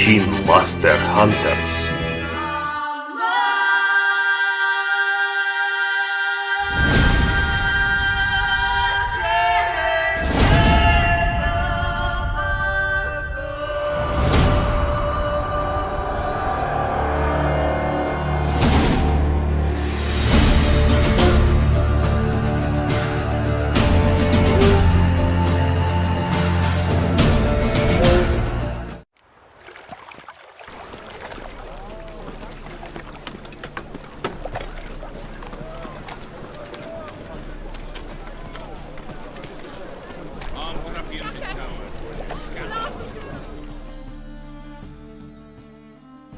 machine master hunters.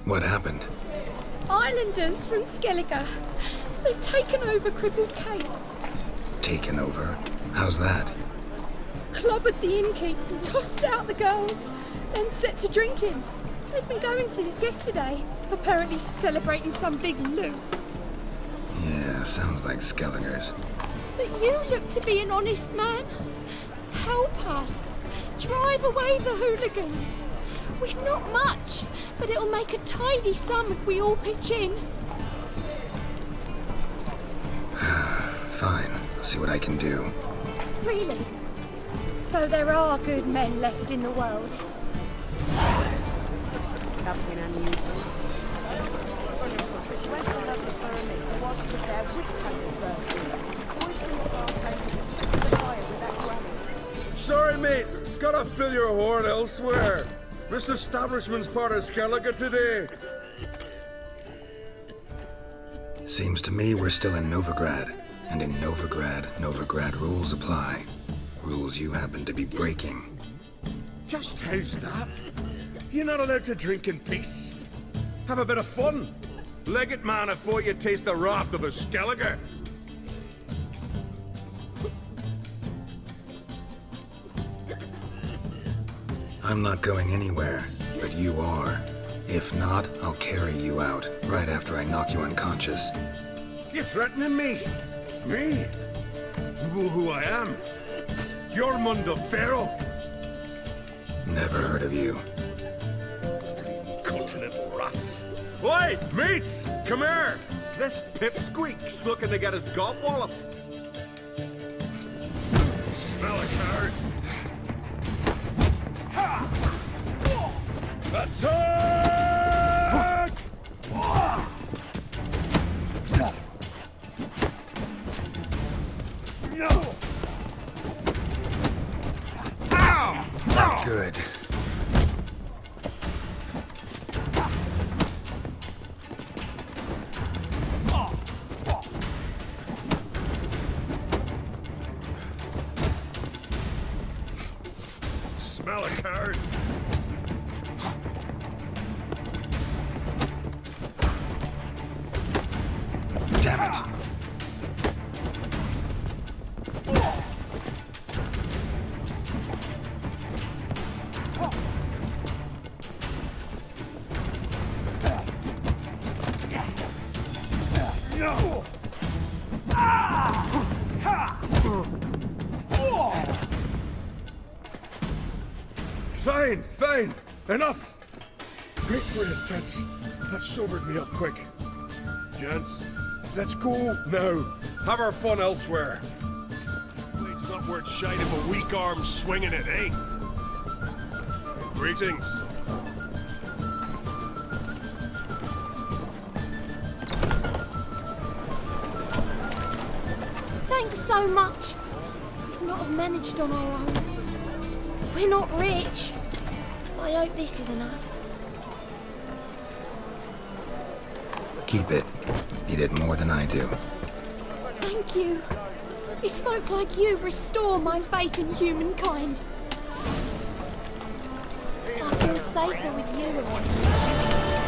What happened? Islanders from Skellige. They've taken over crippled Kate's. Taken over? How's that? Clobbered the innkeep and tossed out the girls, then set to drinking. They've been going since yesterday, apparently celebrating some big loot. Yeah, sounds like Skelligers. But you look to be an honest man. Help us. Drive away the hooligans. We've not much, but it'll make a tidy sum if we all pitch in. Fine, I'll see what I can do. Really? So there are good men left in the world? Something unusual. So she went to her lover's for a mix, and while she was there, witch hunters burst in. Boys from the bar saying to the fire with that granny. Sorry, mate. Gotta fill your horn elsewhere. This establishment's part of Skellige today. Seems to me we're still in Novigrad. And in Novigrad rules apply. Rules you happen to be breaking. Just how's that? You're not allowed to drink in peace. Have a bit of fun. Leg it, man, before you taste the wrath of a Skellige. I'm not going anywhere, but you are. If not, I'll carry you out, right after I knock you unconscious. You threatening me? Me? You know who I am? You're Mundo Pharaoh. Never heard of you. Continent rats. Oi, mates! Come here! This pipsqueak's looking to get his gob walloped. Smell a card. Attack! Not good. Smell a card. Damn it. Fine. Enough. Great for his tits. That sobered me up quick. Gents, let's go now. Have our fun elsewhere. Blade's not worth shite if a weak arm's swinging it, eh? Greetings. Thanks so much. We'd not have managed on our own. We're not rich. I hope this is enough. Keep it. You did more than I do. Thank you. It's folk like you restore my faith in humankind. I feel safer with you around.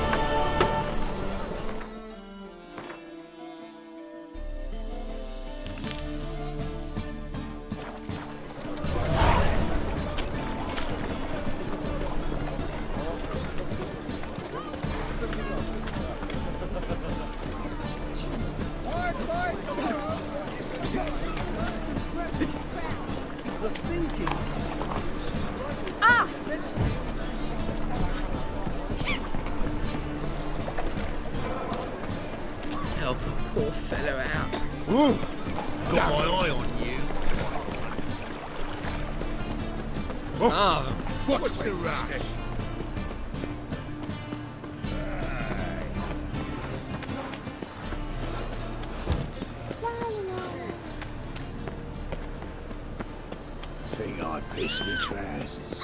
Got my eye on you. What's the rush? Think I'd piss me trousers.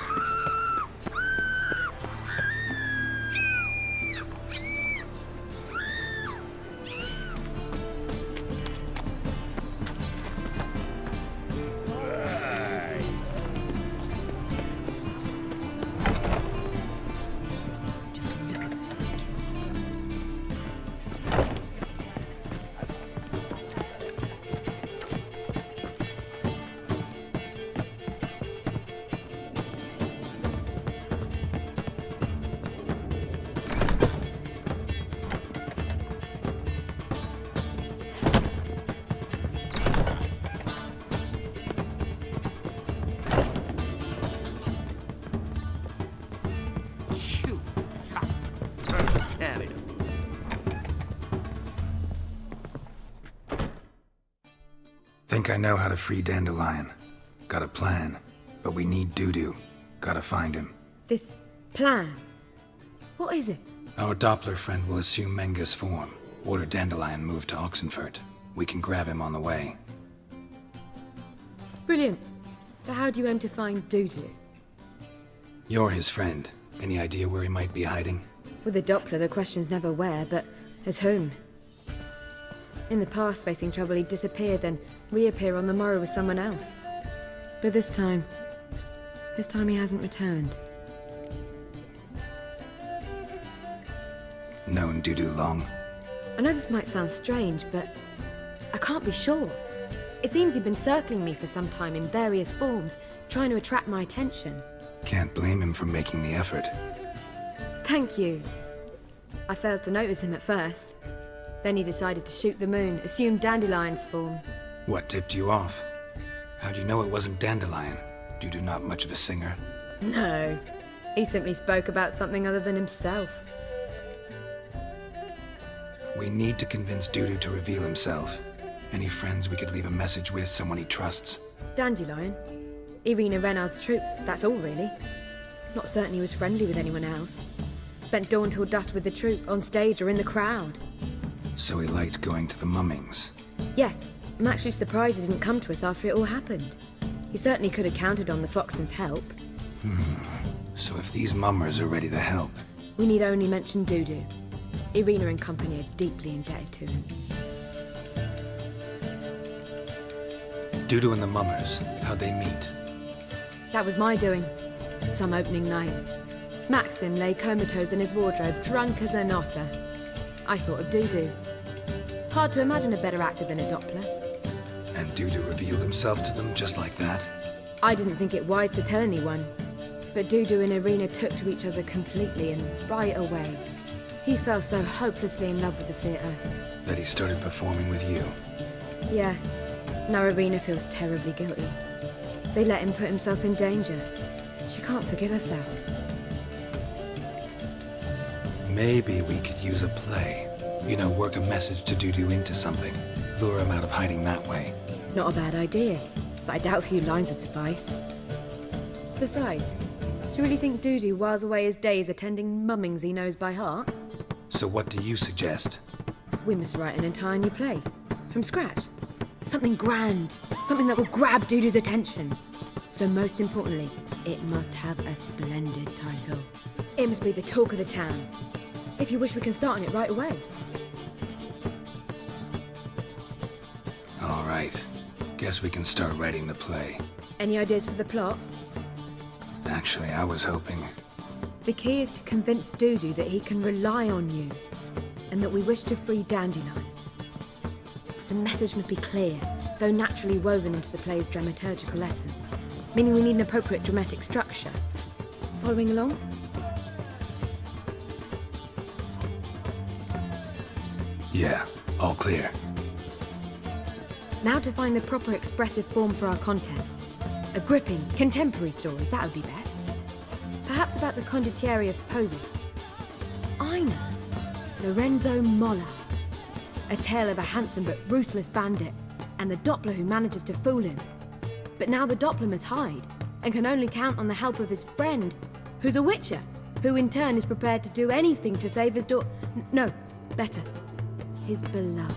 Just look at the freak. Shoot. Italian. Think I know how to free Dandelion. Got a plan, but we need Dudu. Gotta find him. This plan? What is it? Our Doppler friend will assume Menga's form. Order Dandelion moved to Oxenfurt. We can grab him on the way. Brilliant. But how do you aim to find Dudu? You're his friend. Any idea where he might be hiding? With the Doppler, the question's never where, but as whom? In the past, facing trouble, he'd disappear, then reappear on the morrow with someone else. But this time he hasn't returned. Known Dudu long? I know this might sound strange, but I can't be sure. It seems he'd been circling me for some time in various forms, trying to attract my attention. Can't blame him for making the effort. Thank you. I failed to notice him at first. Then he decided to shoot the moon, assume Dandelion's form. What tipped you off? How do you know it wasn't Dandelion? Dudu not much of a singer. No, he simply spoke about something other than himself. We need to convince Dudu to reveal himself. Any friends we could leave a message with, someone he trusts? Dandelion? Irina Renard's troupe, that's all really. Not certain he was friendly with anyone else. Spent dawn till dusk with the troupe, on stage or in the crowd. So he liked going to the mummings. Yes, I'm actually surprised he didn't come to us after it all happened. He certainly could have counted on the Foxton's help. So if these mummers are ready to help, We need only mention Dudu. Irina and company are deeply indebted to him. Dudu and the mummers, how'd they meet? That was my doing. Some opening night. Maxim lay comatose in his wardrobe, drunk as an otter. I thought of Dudu. Hard to imagine a better actor than a Doppler. And Dudu revealed himself to them just like that? I didn't think it wise to tell anyone. But Dudu and Irina took to each other completely and right away. He fell so hopelessly in love with the theatre. That he started performing with you? Yeah. Now Irina feels terribly guilty. They let him put himself in danger. She can't forgive herself. Maybe we could use a play. You know, work a message to Dudu into something. Lure him out of hiding that way. Not a bad idea, but I doubt a few lines would suffice. Besides, do you really think Dudu whiles away his days attending mummings he knows by heart? So what do you suggest? We must write an entire new play. From scratch. Something grand. Something that will grab Dudu's attention. So most importantly, it must have a splendid title. It must be the talk of the town. If you wish, we can start on it right away. All right. Guess we can start writing the play. Any ideas for the plot? Actually, I was hoping... The key is to convince Dudu that he can rely on you, and that we wish to free Dandelion. The message must be clear, though naturally woven into the play's dramaturgical essence, meaning we need an appropriate dramatic structure. Following along? Yeah, all clear. Now to find the proper expressive form for our content. A gripping, contemporary story, that would be best. Perhaps about the condottieri of Povis. I know. Lorenzo Molla. A tale of a handsome but ruthless bandit and the Doppler who manages to fool him. But now the Doppler must hide, and can only count on the help of his friend, who's a Witcher, who in turn is prepared to do anything to save his no, better, his beloved.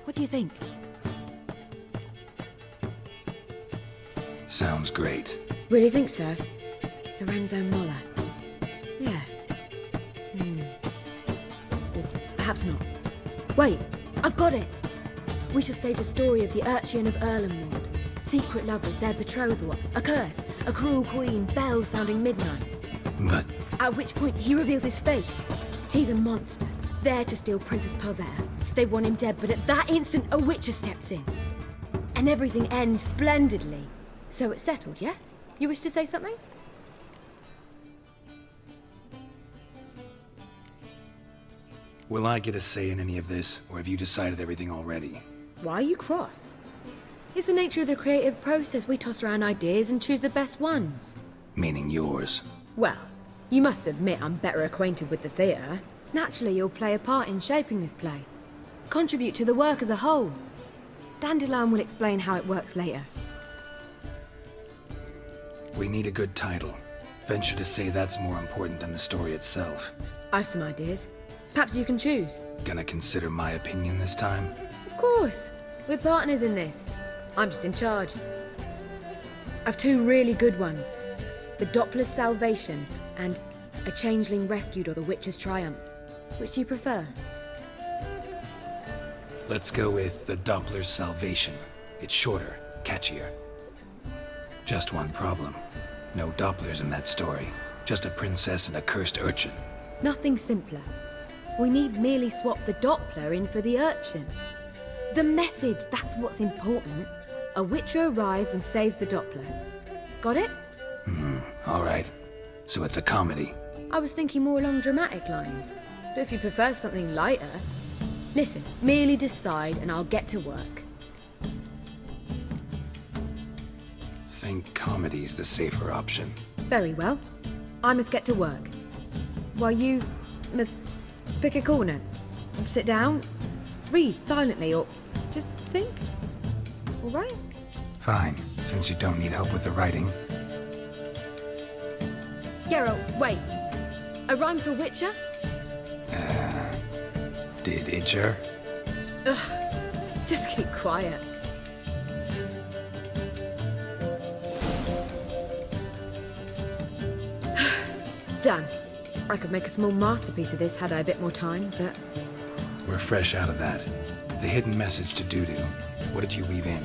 What do you think? Sounds great. Really think so? Lorenzo Moller. Yeah. Or perhaps not. Wait, I've got it! We shall stage a story of the Urchin of Erlenwald. Secret lovers, their betrothal, a curse, a cruel queen, bells sounding midnight. But At which point he reveals his face. He's a monster, there to steal Princess Pavere. They want him dead, but at that instant a Witcher steps in. And everything ends splendidly. So it's settled, yeah? You wish to say something? will I get a say in any of this, or have you decided everything already? Why are you cross? It's the nature of the creative process. We toss around ideas and choose the best ones. Meaning yours. Well, you must admit I'm better acquainted with the theatre. Naturally, you'll play a part in shaping this play. Contribute to the work as a whole. Dandelion will explain how it works later. We need a good title. Venture to say that's more important than the story itself. I've some ideas. Perhaps you can choose. Gonna consider my opinion this time? Of course. We're partners in this. I'm just in charge. I've two really good ones. The Doppler's Salvation and A Changeling Rescued or The Witcher's Triumph. Which do you prefer? Let's go with The Doppler's Salvation. It's shorter, catchier. Just one problem. No Dopplers in that story. Just a princess and a cursed urchin. Nothing simpler. We need merely swap the Doppler in for the urchin. The message, that's what's important. A Witcher arrives and saves the Doppler. Got it? All right. So it's a comedy. I was thinking more along dramatic lines. But if you prefer something lighter... Listen, merely decide and I'll get to work. Think comedy's the safer option. Very well. I must get to work. While you must pick a corner. Sit down, read silently, or just think. All right? Fine, since you don't need help with the writing. Geralt, wait. A rhyme for Witcher? Did Itcher? Ugh, just keep quiet. Done. I could make a small masterpiece of this had I a bit more time, but... We're fresh out of that. The hidden message to Dudu. What did you weave in?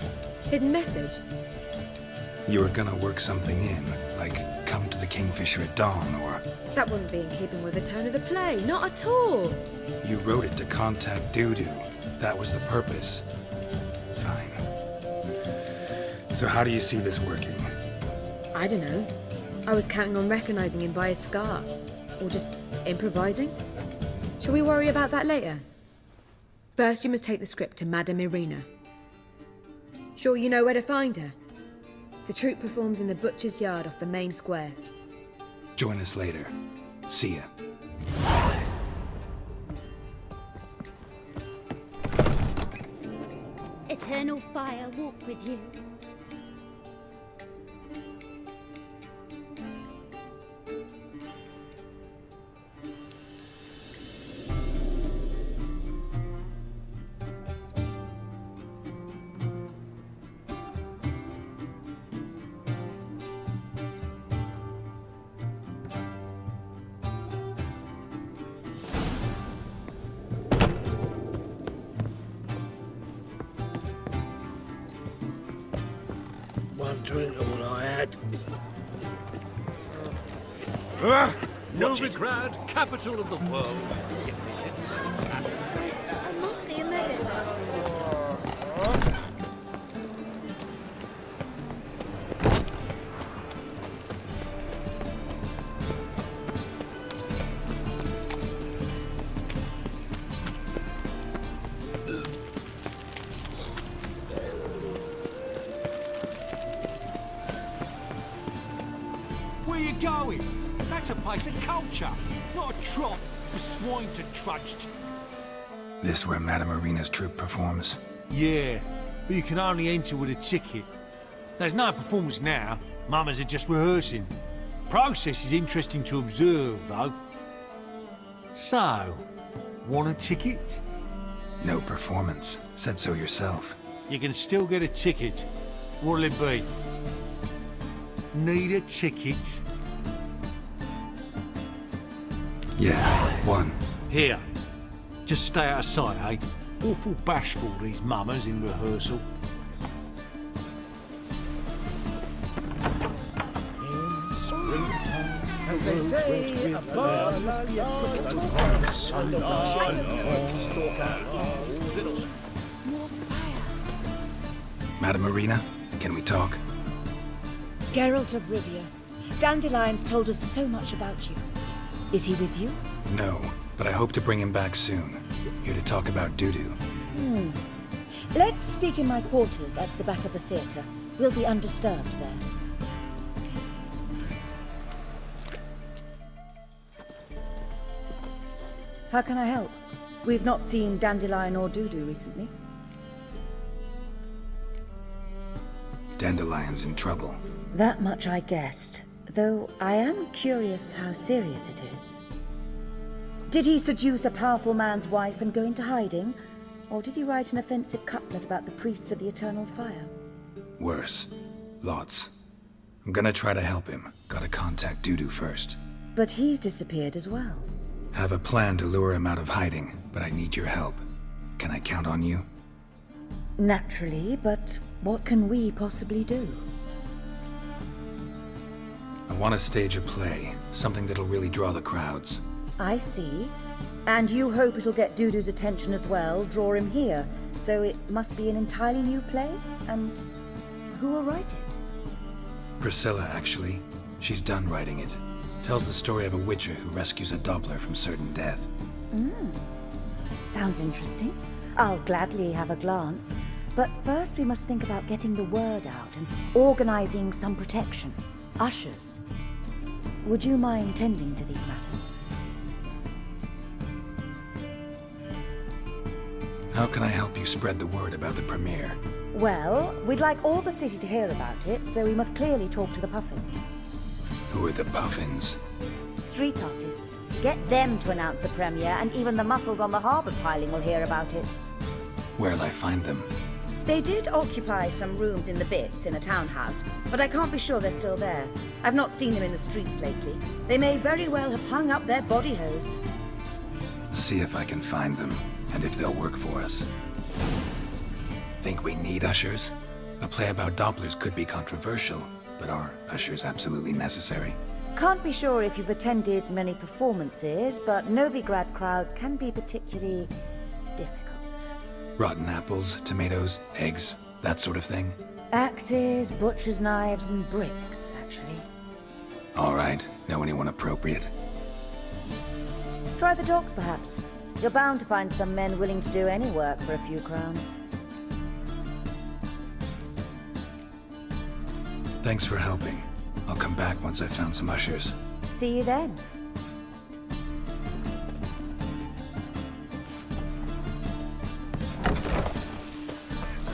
Hidden message? You were gonna work something in, like come to the Kingfisher at dawn, or... That wouldn't be in keeping with the tone of the play, not at all. You wrote it to contact Dudu. That was the purpose. Fine. So how do you see this working? I don't know. I was counting on recognizing him by his scar. Or just improvising. Shall we worry about that later? First, you must take the script to Madame Irina. Sure you know where to find her? The troupe performs in the butcher's yard off the main square. Join us later. See ya. Eternal fire walk with you. One drink all I had. Novigrad, capital of the world. I must see a medic. Where you going? That's a place of culture, not a trough for swine to trudge to. This where Madame Marina's troupe performs? Yeah, but you can only enter with a ticket. There's no performance now. Mamas are just rehearsing. Process is interesting to observe, though. So, want a ticket? No performance. Said so yourself. You can still get a ticket. What'll it be? Need a ticket? Yeah, one. Here. Just stay out of sight, eh? Awful bashful, these mamas in rehearsal. As they say, a bird must be a cricket to horse. Madame Marina, can we talk? Geralt of Rivia. Dandelion's told us so much about you. Is he with you? No, but I hope to bring him back soon. Here to talk about Dudu. Let's speak in my quarters at the back of the theatre. We'll be undisturbed there. How can I help? We've not seen Dandelion or Dudu recently. Dandelion's in trouble. That much I guessed, though I am curious how serious it is. Did he seduce a powerful man's wife and go into hiding? Or did he write an offensive couplet about the priests of the eternal fire? Worse. Lots. I'm gonna try to help him. Gotta contact Dudu first. But he's disappeared as well. Have a plan to lure him out of hiding, but I need your help. Can I count on you? Naturally, but what can we possibly do? I want to stage a play, something that'll really draw the crowds. I see. And you hope it'll get Dudu's attention as well, draw him here. So it must be an entirely new play? And who will write it? Priscilla, actually. She's done writing it. Tells the story of a witcher who rescues a Doppler from certain death. Sounds interesting. I'll gladly have a glance. But first we must think about getting the word out and organizing some protection. Ushers. Would you mind tending to these matters? How can I help you spread the word about the premiere? Well, we'd like all the city to hear about it, so we must clearly talk to the Puffins. Who are the Puffins? Street artists. Get them to announce the premiere, and even the muscles on the harbour piling will hear about it. Where'll I find them? They did occupy some rooms in the Bits in a townhouse, but I can't be sure they're still there. I've not seen them in the streets lately. They may very well have hung up their body hose. See if I can find them, and if they'll work for us. Think we need ushers? A play about Dopplers could be controversial, but are ushers absolutely necessary? Can't be sure if you've attended many performances, but Novigrad crowds can be particularly difficult. Rotten apples, tomatoes, eggs, that sort of thing? Axes, butcher's knives, and bricks, actually. All right. Know anyone appropriate? Try the dogs, perhaps. You're bound to find some men willing to do any work for a few crowns. Thanks for helping. I'll come back once I've found some ushers. See you then.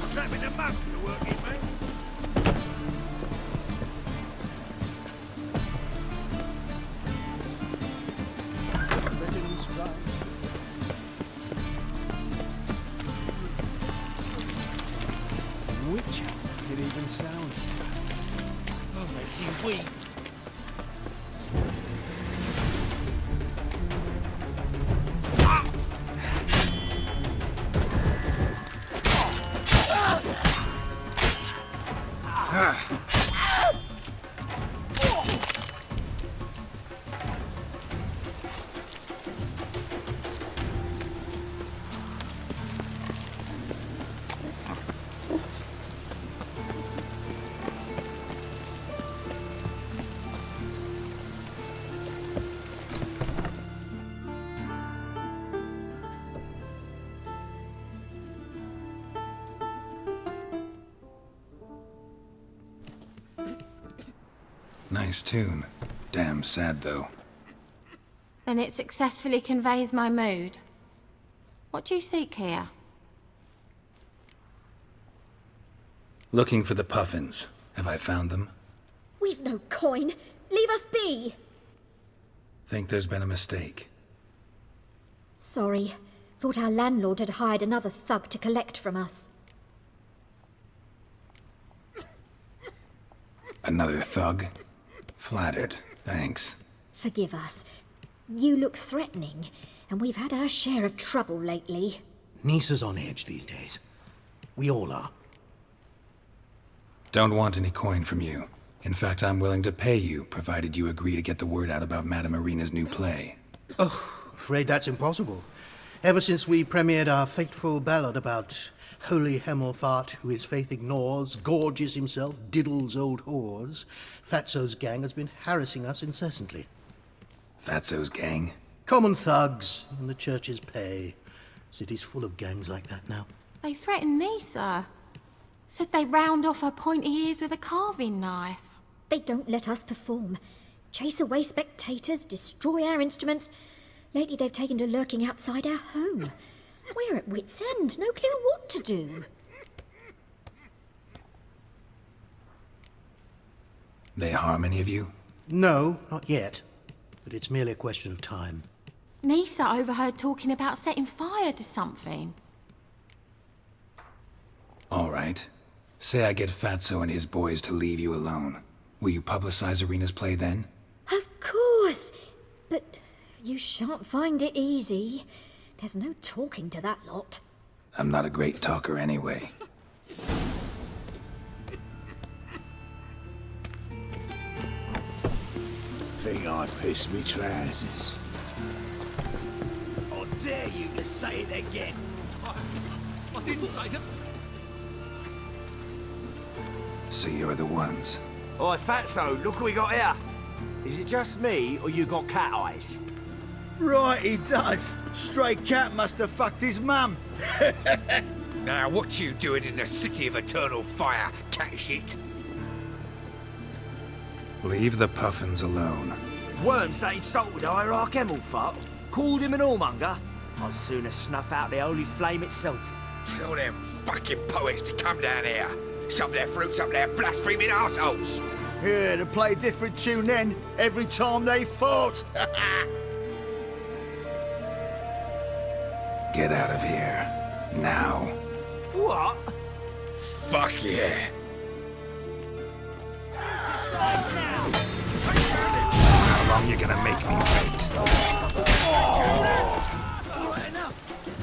Strapping them up to work it, mate. Letting me strike. Witcher, it even sounds. I'll make you weep. Nice tune. Damn sad, though. Then it successfully conveys my mood. What do you seek here? Looking for the puffins. Have I found them? We've no coin. Leave us be. Think there's been a mistake. Sorry. Thought our landlord had hired another thug to collect from us. Another thug? Flattered. Thanks. Forgive us. You look threatening, and we've had our share of trouble lately. Nisa's on edge these days. We all are. Don't want any coin from you. In fact, I'm willing to pay you, provided you agree to get the word out about Madame Irina's new play. Oh, afraid that's impossible. Ever since we premiered our fateful ballad about holy Hemelfart, who his faith ignores, gorges himself, diddles old whores, Fatso's gang has been harassing us incessantly. Fatso's gang? Common thugs in the church's pay. City's full of gangs like that now. They threatened Nisa. Said they round off her pointy ears with a carving knife. They don't let us perform. Chase away spectators, destroy our instruments. Lately they've taken to lurking outside our home. We're at wit's end, no clue what to do. They harm any of you? No, not yet. But it's merely a question of time. Nisa overheard talking about setting fire to something. All right. Say I get Fatso and his boys to leave you alone. Will you publicize Irina's play then? Of course. But you shan't find it easy. There's no talking to that lot. I'm not a great talker anyway. Think I pissed me trousers. I dare you to say it again. I didn't say that. So you're the ones. Oi, Fatso, look what we got here. Is it just me, or you got cat eyes? Right, he does. Stray cat must have fucked his mum. Now, what you doing in the city of eternal fire, cat shit? Leave the puffins alone. Worms that insulted Hierarch Hemelfart, called him an whoremonger. I'd sooner snuff out the holy flame itself. Tell them fucking poets to come down here. Shove their fruits up their blaspheming arseholes. Yeah, to play a different tune then, every time they fought. Get out of here. Now. What? Fuck yeah. How long you gonna make me wait? All right, enough.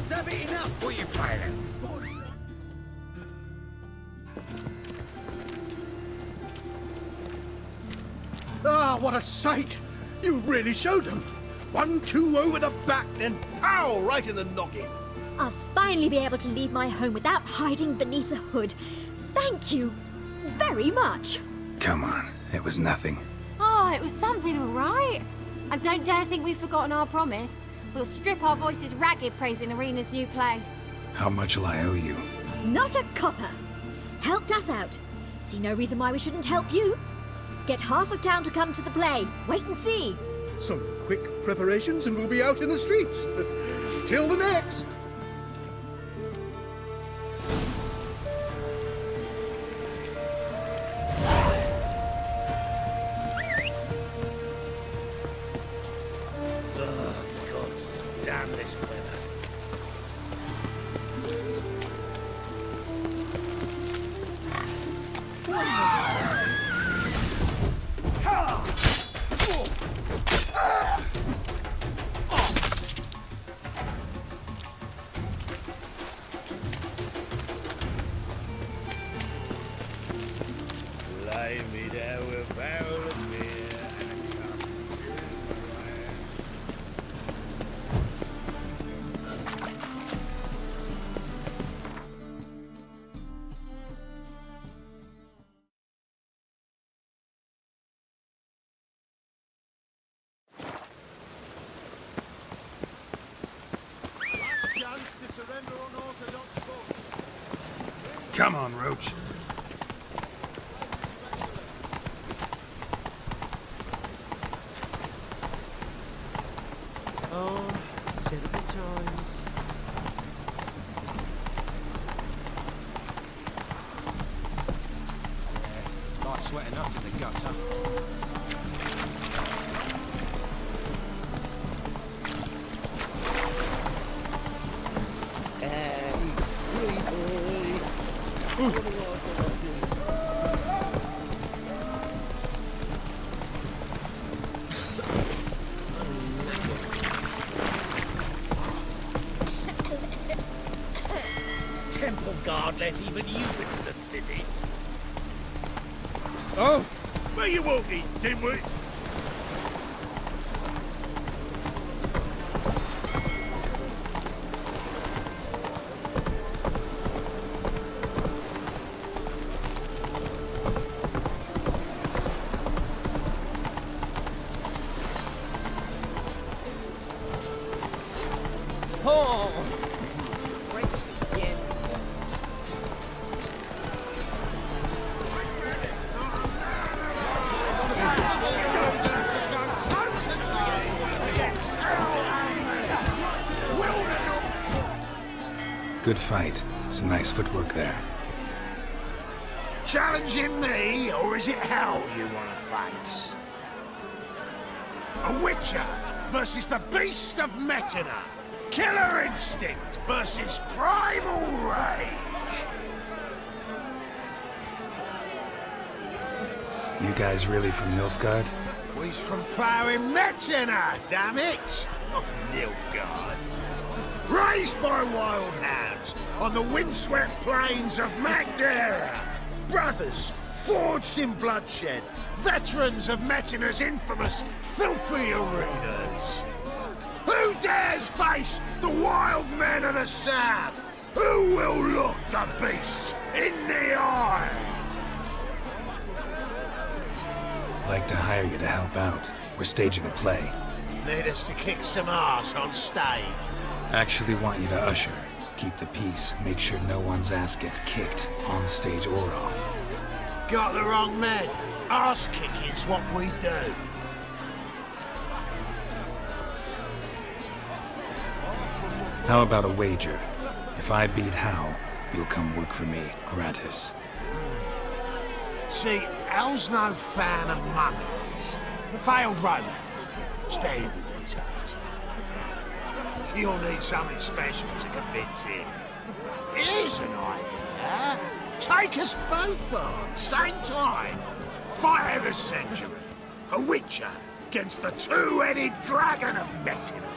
Damn it, enough. What are you playing at? Ah, what a sight! You really showed them. 1-2 over the back, then pow, right in the noggin. I'll finally be able to leave my home without hiding beneath a hood. Thank you very much. Come on, it was nothing. Oh, it was something, all right. And don't dare think we've forgotten our promise. We'll strip our voices ragged praising Irina's new play. How much will I owe you? Not a copper. Helped us out. See no reason why we shouldn't help you. Get half of town to come to the play. Wait and see. Some quick preparations and we'll be out in the streets. Till the next. Damn this weather. Lay me down with a barrel of beer and a cup of wine. Last chance to surrender unorthodox force. Come on, Roach. Oh, typical times. sweat enough in the gutter. Temple guard let even you into the city. Oh? Where you walking, dimwit? Oh! Breaks again. Good fight. Some nice footwork there. Challenging me, or is it hell you want to face? A Witcher versus the Beast of Metina. Killer instinct versus primal rage. You guys really from Nilfgaard? He's from ploughing Metina, damn it! Oh, Nilfgaard. Raised by wild hounds on the windswept plains of Magdera. Brothers forged in bloodshed. Veterans of Metina's infamous filthy arenas. Who dares face the wild men of the south? Who will look the beasts in the eye? Like to hire you to help out. We're staging a play. Need us to kick some ass on stage. Actually want you to usher. Keep the peace. Make sure no one's ass gets kicked, on stage or off. Got the wrong man. Ass kicking's what we do. How about a wager? If I beat Hal, you'll come work for me, gratis. See, Hal's no fan of mummies. Failed romance. Spare you the details. You'll need something special to convince him. Here's an idea. Take us both on, same time. Fight of the century. A Witcher against the two-headed dragon of Metina.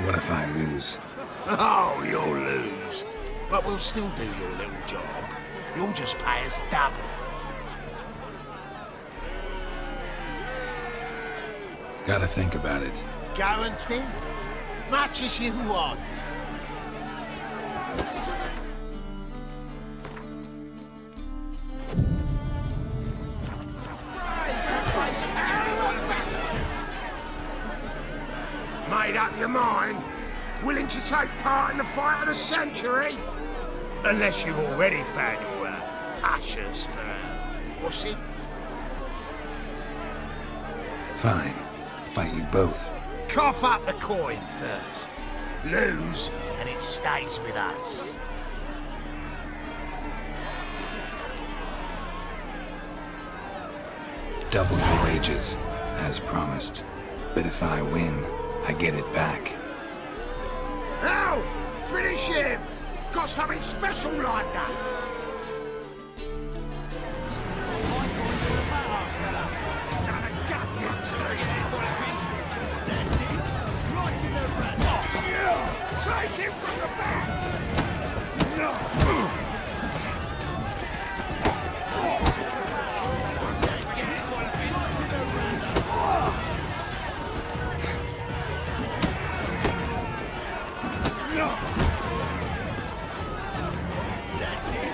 What if I lose? Oh, you'll lose. But we'll still do your little job. You'll just pay us double. Gotta think about it. Go and think. Much as you want. Made up your mind? Willing to take part in the fight of the century? Unless you've already found your ushers for what's it? Fine. Fight you both. Cough up the coin first. Lose, and it stays with us. Double your wages, as promised. But if I win, I get it back. Now, finish him! Got something special like that! Take him from the back! No! That's it!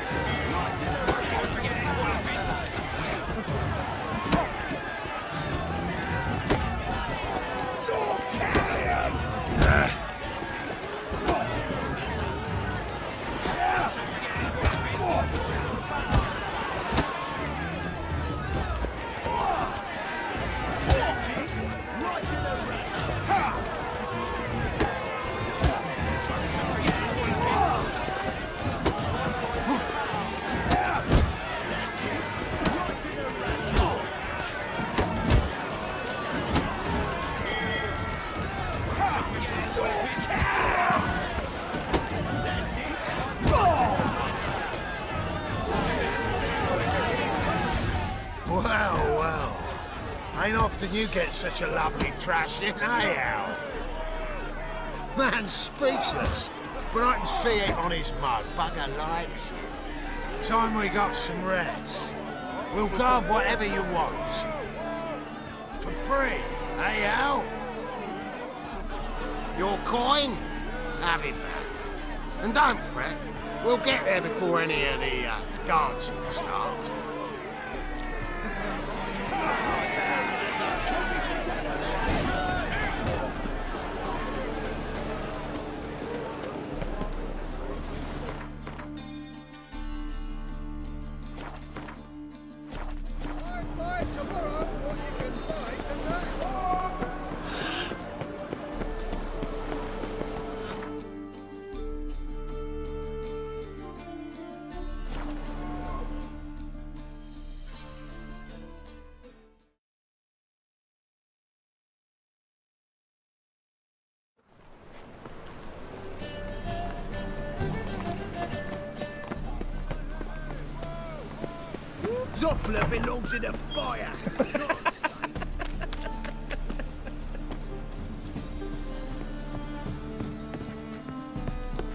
Well. Ain't often you get such a lovely thrashing, eh, Al? Man's speechless, but I can see it on his mug. Bugger likes it. Time we got some rest. We'll guard whatever you want. For free, eh, Al? Your coin? Have it back. And don't fret, we'll get there before any of the dancing starts. Doppler belongs in a fire.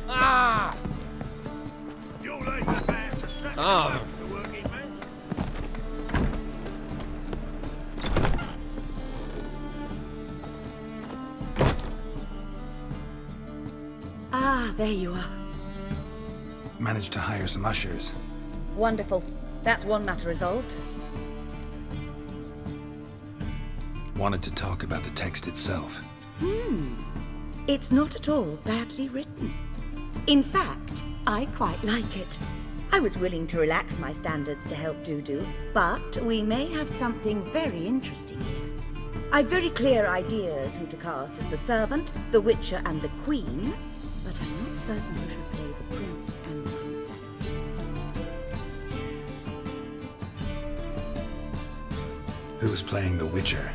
Ah! You'll leave the man to strap Oh. to the working man. Ah, there you are. Managed to hire some ushers. Wonderful. That's one matter resolved. Wanted to talk about the text itself. It's not at all badly written. In fact, I quite like it. I was willing to relax my standards to help Dudu, but we may have something very interesting here. I've very clear ideas who to cast as the servant, the witcher, and the queen, but I'm not certain who should play the prince and the princess. Who's playing the Witcher?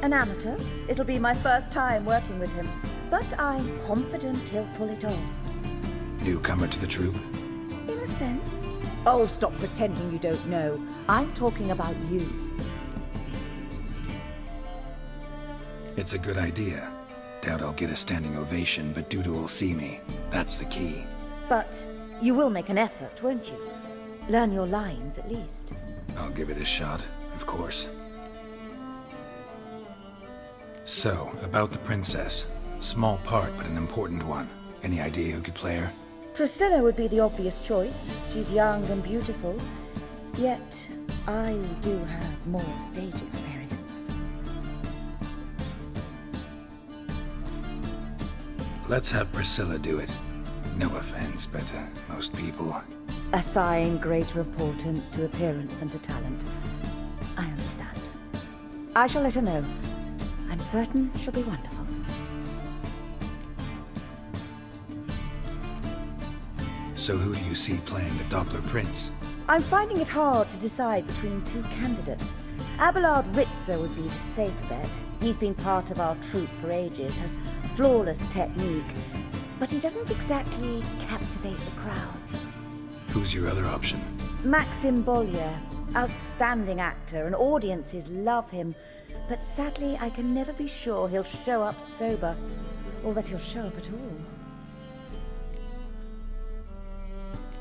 An amateur. It'll be my first time working with him, but I'm confident he'll pull it off. Newcomer to the troupe? In a sense. Oh, stop pretending you don't know. I'm talking about you. It's a good idea. Doubt I'll get a standing ovation, but Dudu will see me. That's the key. But you will make an effort, won't you? Learn your lines, at least. I'll give it a shot, of course. So, about the princess. Small part, but an important one. Any idea who could play her? Priscilla would be the obvious choice. She's young and beautiful. Yet, I do have more stage experience. Let's have Priscilla do it. No offense, but most people... Assign greater importance to appearance than to talent. I understand. I shall let her know. I'm certain she'll be wonderful. So who do you see playing the Doppler Prince? I'm finding it hard to decide between two candidates. Abelard Ritzer would be the safer bet. He's been part of our troupe for ages, has flawless technique, but he doesn't exactly captivate the crowds. Who's your other option? Maxim Bollier, outstanding actor, and audiences love him. But sadly, I can never be sure he'll show up sober, or that he'll show up at all.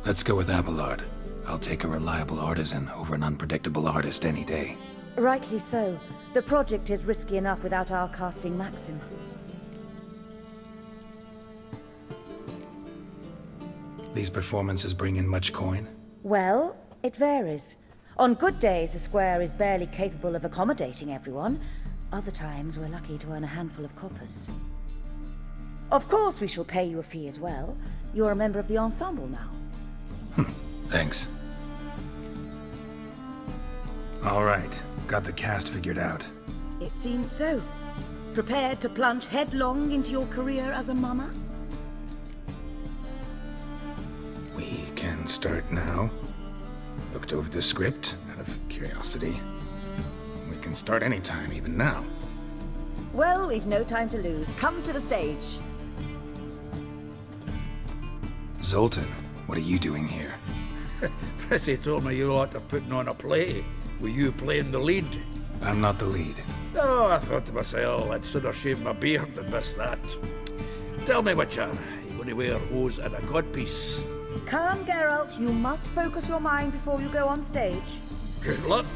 Let's go with Abelard. I'll take a reliable artisan over an unpredictable artist any day. Rightly so. The project is risky enough without our casting Maxim. These performances bring in much coin? Well, it varies. On good days, the square is barely capable of accommodating everyone. Other times, we're lucky to earn a handful of coppers. Of course, we shall pay you a fee as well. You're a member of the ensemble now. Thanks. All right, got the cast figured out. It seems so. Prepared to plunge headlong into your career as a mama? We can start now. Looked over the script out of curiosity. We can start anytime, even now. Well, we've no time to lose. Come to the stage. Zoltan, what are you doing here? Prissy told me you like to putting on a play. Were you playing the lead? I'm not the lead. Oh, I thought to myself, I'd sooner shave my beard than miss that. Tell me, Witcher, you going to wear hose and a codpiece? Calm, Geralt. You must focus your mind before you go on stage. Good luck.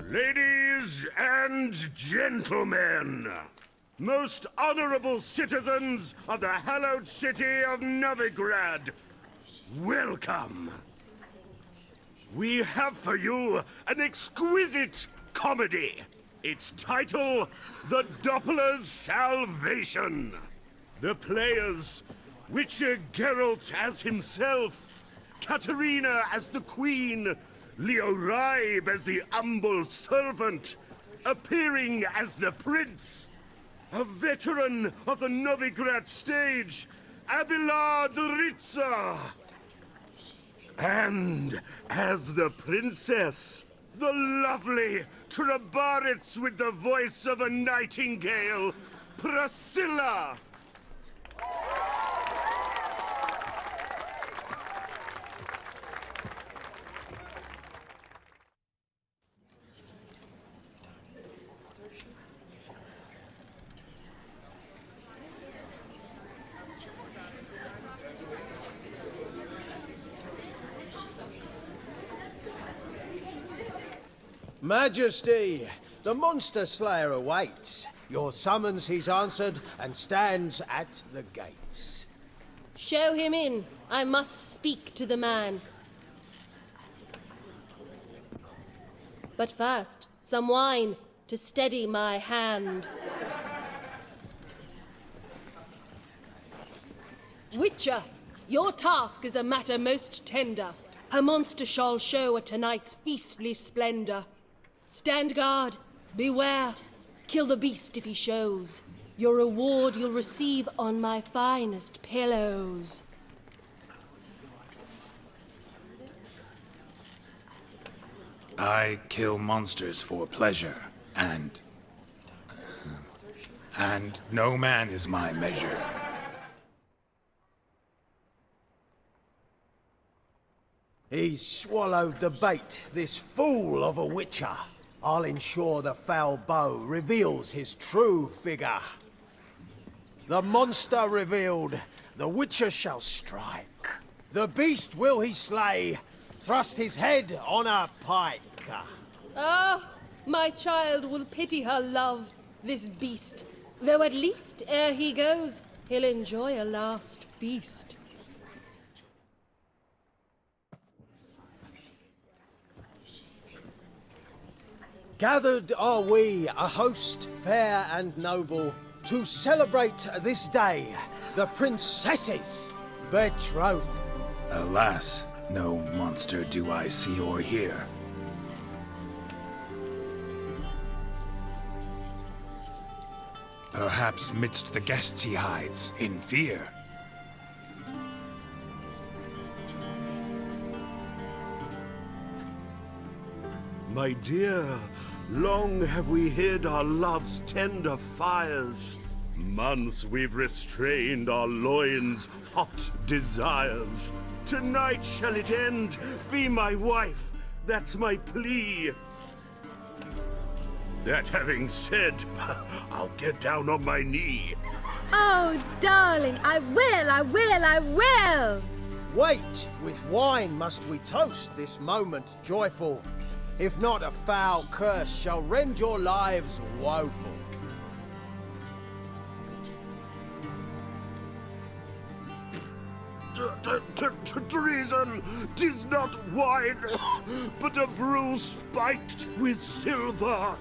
Ladies and gentlemen, most honorable citizens of the hallowed city of Novigrad, welcome. We have for you an exquisite comedy. Its title, The Doppler's Salvation. The players, Witcher Geralt as himself, Katerina as the Queen, Leo Raib as the humble servant, appearing as the Prince, a veteran of the Novigrad stage, Abelard Ritza, and as the Princess, the lovely Trabaritz with the voice of a nightingale, Priscilla. Majesty, the monster slayer awaits. Your summons he's answered and stands at the gates. Show him in. I must speak to the man. But first, some wine to steady my hand. Witcher, your task is a matter most tender. A monster shall show at tonight's feastly splendor. Stand guard, beware, kill the beast if he shows. Your reward you'll receive on my finest pillows. I kill monsters for pleasure, and no man is my measure. He's swallowed the bait, this fool of a witcher. I'll ensure the foul bow reveals his true figure. The monster revealed, the witcher shall strike. The beast will he slay, thrust his head on a pike. Ah, my child will pity her love, this beast. Though at least, ere he goes, he'll enjoy a last feast. Gathered are we, a host fair and noble, to celebrate this day, the princess's betrothal. Alas, no monster do I see or hear. Perhaps midst the guests he hides, in fear. My dear, long have we hid our love's tender fires. Months we've restrained our loins' hot desires. Tonight shall it end, be my wife, that's my plea. That having said, I'll get down on my knee. Oh, darling, I will! Wait, with wine must we toast this moment joyful. If not, a foul curse shall rend your lives woeful. Treason! 'Tis not wine, but a brew spiked with silver.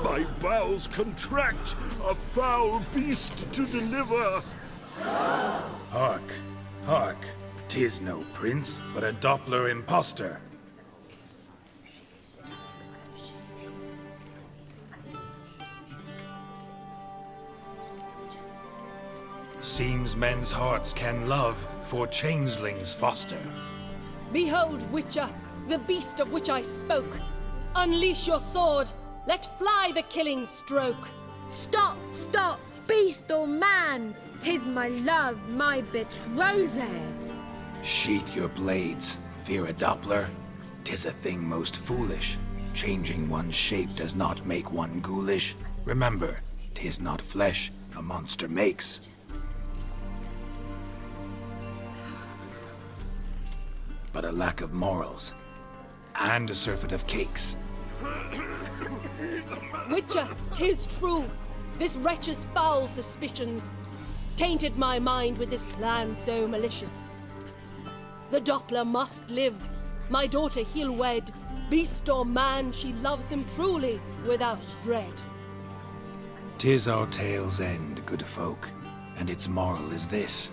My bowels contract, a foul beast to deliver. Hark, hark, 'tis no prince, but a Doppler impostor. Seems men's hearts can love, for changelings foster. Behold, Witcher, the beast of which I spoke. Unleash your sword. Let fly the killing stroke. Stop, beast or man! 'Tis my love, my betrothed. Sheath your blades, fear a Doppler. 'Tis a thing most foolish. Changing one's shape does not make one ghoulish. Remember, 'tis not flesh a monster makes. But a lack of morals, and a surfeit of cakes. Witcher, 'tis true. This wretch's foul suspicions tainted my mind with this plan so malicious. The Doppler must live. My daughter he'll wed. Beast or man, she loves him truly, without dread. 'Tis our tale's end, good folk, and its moral is this.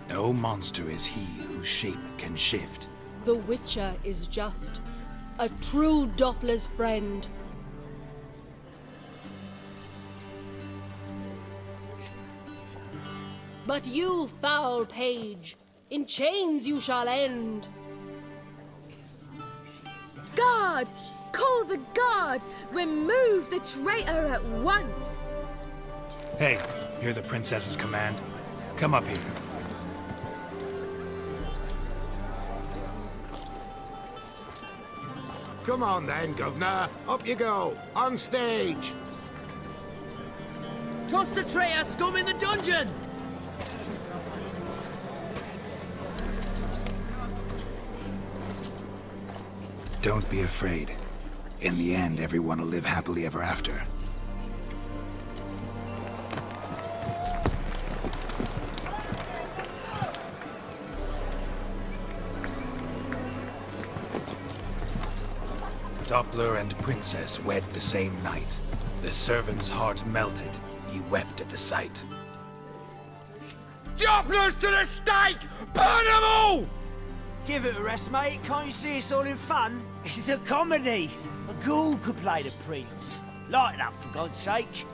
No monster is he whose shape can shift. The Witcher is just a true Doppler's friend. But you, foul page, in chains you shall end. Guard! Call the guard! Remove the traitor at once! Hey, hear the princess's command? Come up here. Come on then, Governor. Up you go. On stage. Toss the traitor scum in the dungeon! Don't be afraid. In the end, everyone will live happily ever after. Doppler and princess wed the same night. The servant's heart melted. He wept at the sight. Doppler's to the stake! Burn them all! Give it a rest, mate. Can't you see it's all in fun? This is a comedy. A ghoul could play the prince. Lighten up, for God's sake.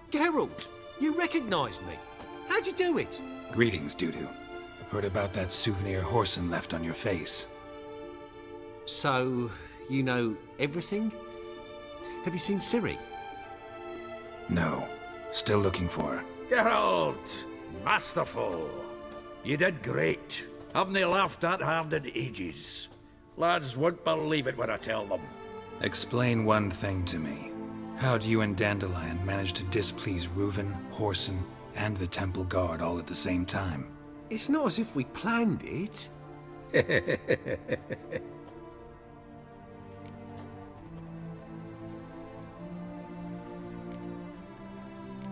Geralt, you recognized me. How'd you do it? Greetings, Dudu. Heard about that souvenir Horson left on your face. So, you know everything? Have you seen Ciri? No. Still looking for her. Geralt! Masterful! You did great. Haven't they laughed that hard in ages? Lads won't believe it when I tell them. Explain one thing to me. How do you and Dandelion manage to displease Reuven, Horson, and the Temple Guard all at the same time? It's not as if we planned it.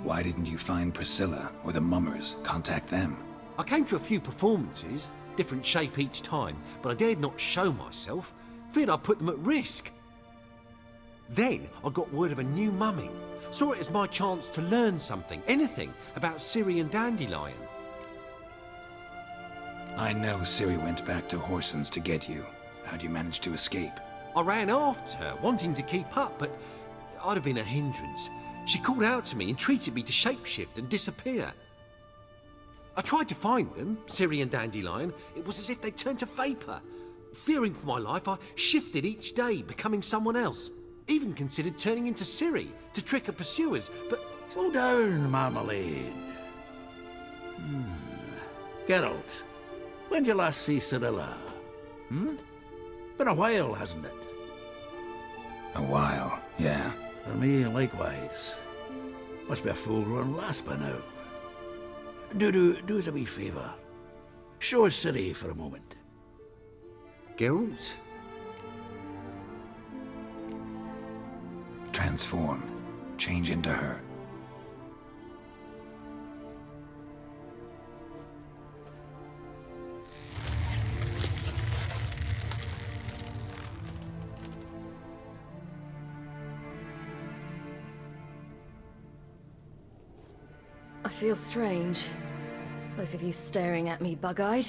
Why didn't you find Priscilla or the Mummers? Contact them. I came to a few performances, different shape each time, but I dared not show myself. Feared I'd put them at risk. Then I got word of a new mumming. Saw it as my chance to learn something, anything, about Ciri and Dandelion. I know Ciri went back to Horson's to get you. How'd you manage to escape? I ran after her, wanting to keep up, but I'd have been a hindrance. She called out to me, entreated me to shapeshift and disappear. I tried to find them, Ciri and Dandelion. It was as if they turned to vapour. Fearing for my life, I shifted each day, becoming someone else. Even considered turning into Ciri to trick her pursuers, but... Slow down, Marmalade. Geralt, when did you last see Cirilla? Been a while, hasn't it? A while, yeah. For me, likewise. Must be a full-grown lass by now. Do us a wee favour. Show us Ciri for a moment. Geralt? Transform. Change into her. I feel strange. Both of you staring at me bug-eyed.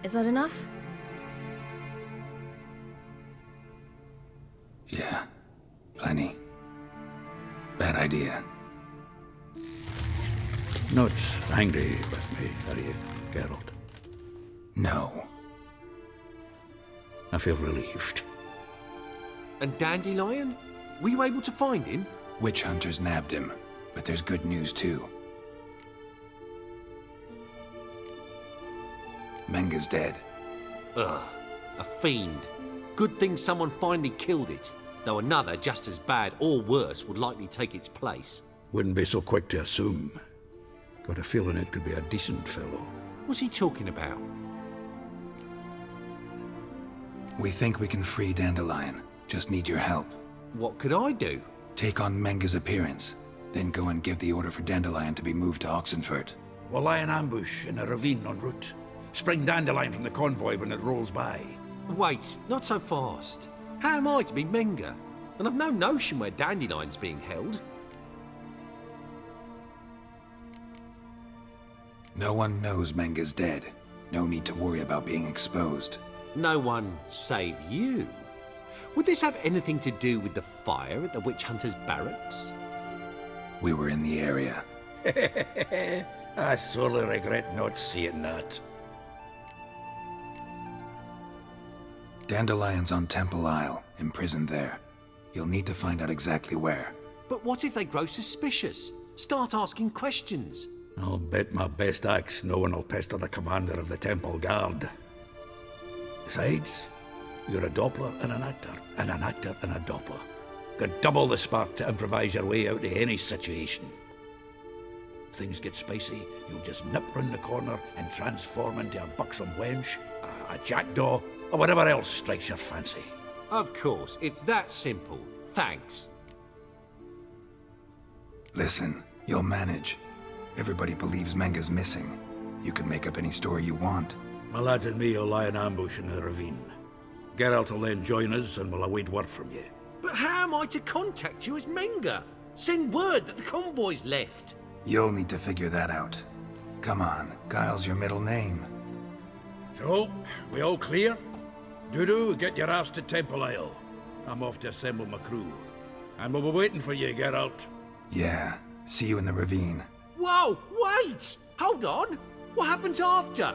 Is that enough? Yeah, plenty. Bad idea. Not angry with me, are you, Geralt? No. I feel relieved. And Dandelion? Were you able to find him? Witch hunters nabbed him, but there's good news too. Menga's dead. Ugh, a fiend. Good thing someone finally killed it, though another just as bad or worse would likely take its place. Wouldn't be so quick to assume. Got a feeling it could be a decent fellow. What's he talking about? We think we can free Dandelion. Just need your help. What could I do? Take on Menga's appearance, then go and give the order for Dandelion to be moved to Oxenfurt. We'll lie in ambush in a ravine en route. Spring Dandelion from the convoy when it rolls by. Wait, not so fast. How am I to be Menga? And I've no notion where Dandelion's being held. No one knows Menga's dead. No need to worry about being exposed. No one save you? Would this have anything to do with the fire at the witch hunter's barracks? We were in the area. I sorely regret not seeing that. Dandelion's on Temple Isle, imprisoned there. You'll need to find out exactly where. But what if they grow suspicious? Start asking questions? I'll bet my best axe no one will pester the commander of the Temple Guard. Besides, you're a Doppler and an actor and a Doppler. Got double the spark to improvise your way out of any situation. If things get spicy, you'll just nip round the corner and transform into a buxom wench, a jackdaw, or whatever else strikes your fancy. Of course, it's that simple. Thanks. Listen, you'll manage. Everybody believes Menga's missing. You can make up any story you want. My lads and me will lie in ambush in the ravine. Geralt will then join us and we'll await word from you. But how am I to contact you as Menga? Send word that the convoy's left. You'll need to figure that out. Come on, Guile's your middle name. So, we all clear? Dudu, get your ass to Temple Isle. I'm off to assemble my crew. And we'll be waiting for you, Geralt. Yeah, see you in the ravine. Whoa, wait! Hold on! What happens after?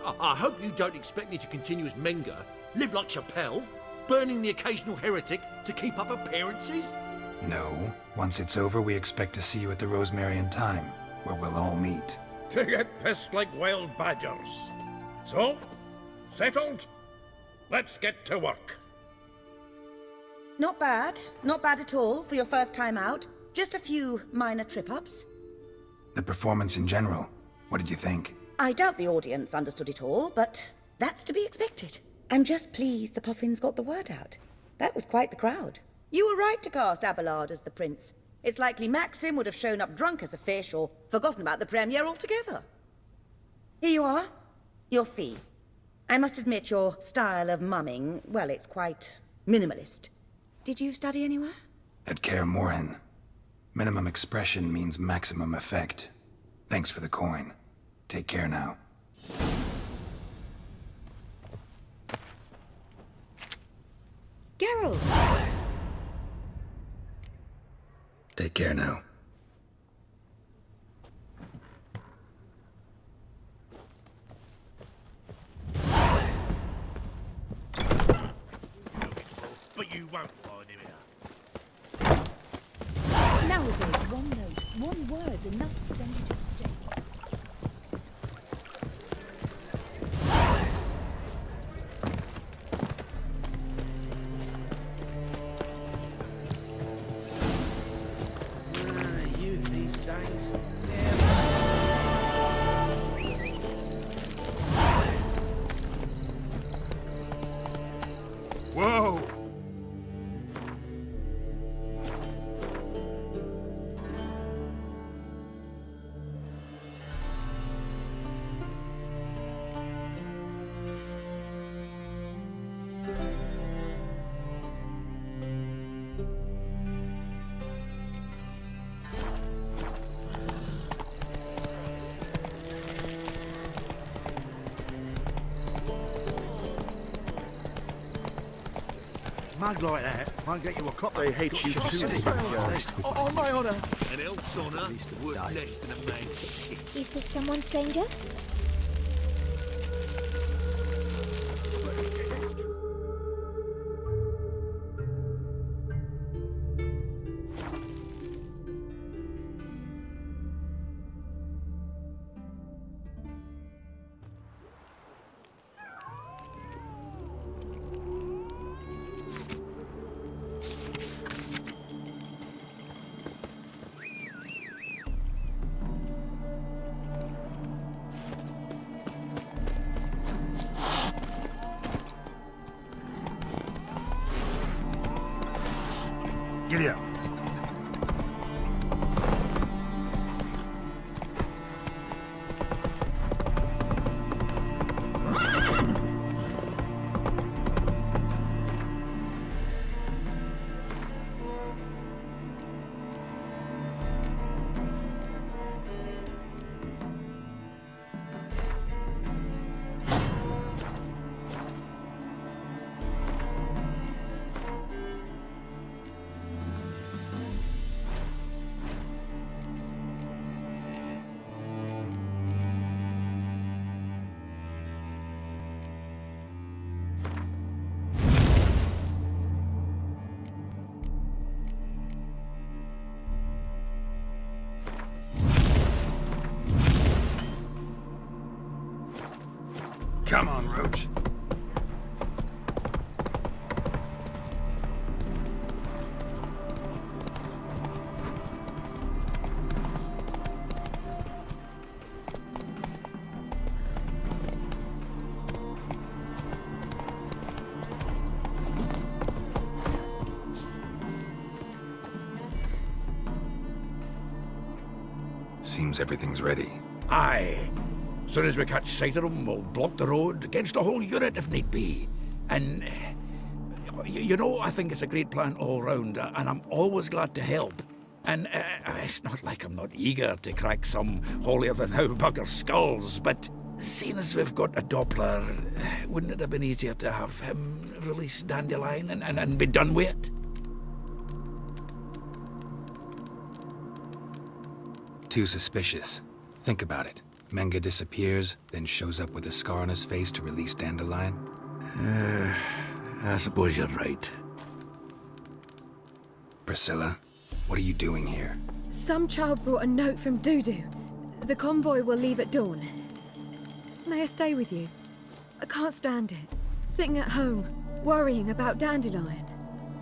I hope you don't expect me to continue as Menga, live like Chappelle, burning the occasional heretic to keep up appearances? No. Once it's over, we expect to see you at the Rosemary in Time, where we'll all meet. To get pissed like wild badgers. So, settled? Let's get to work. Not bad. Not bad at all for your first time out. Just a few minor trip-ups. The performance in general, what did you think? I doubt the audience understood it all, but that's to be expected. I'm just pleased the Puffins got the word out. That was quite the crowd. You were right to cast Abelard as the prince. It's likely Maxim would have shown up drunk as a fish or forgotten about the premiere altogether. Here you are. Your fee. I must admit your style of mumming, well, it's quite minimalist. Did you study anywhere? At Kaer Morhen. Minimum expression means maximum effect. Thanks for the coin. Take care now. Geralt! Take care now. But you won't find him here. Nowadays, one note, one word's enough to send you to the stake. Youth these days. Whoa! mug like that won't get you a copper. They hate you too, On my honour. An elf's honour worth less than a man. You seek someone, stranger? Giddy up. Come on, Roach. Seems everything's ready. Aye. Soon as we catch sight of them, we'll block the road against the whole unit if need be. And, you know, I think it's a great plan all round, and I'm always glad to help. And it's not like I'm not eager to crack some holier-than-thou bugger skulls, but seeing as we've got a Doppler, wouldn't it have been easier to have him release Dandelion and be done with it? Too suspicious. Think about it. Menga disappears, then shows up with a scar on his face to release Dandelion. I suppose you're right. Priscilla, what are you doing here? Some child brought a note from Dudu. The convoy will leave at dawn. May I stay with you? I can't stand it. Sitting at home, worrying about Dandelion.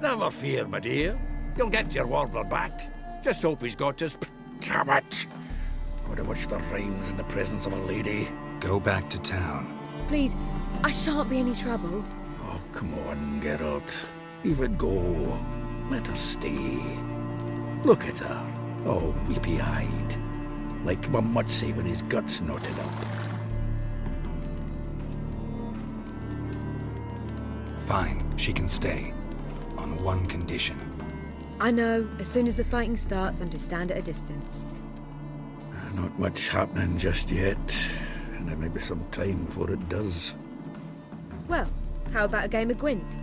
Never fear, my dear. You'll get your warbler back. Just hope he's got his... Damn it! Would have watched the rhymes in the presence of a lady. Go back to town. Please, I shan't be any trouble. Oh, come on, Geralt. Even go. Let her stay. Look at her, all weepy-eyed. Like one might say when his guts knotted up. Fine, she can stay. On one condition. I know, as soon as the fighting starts, I'm to stand at a distance. Not much happening just yet, and there may be some time before it does. Well, how about a game of Gwent?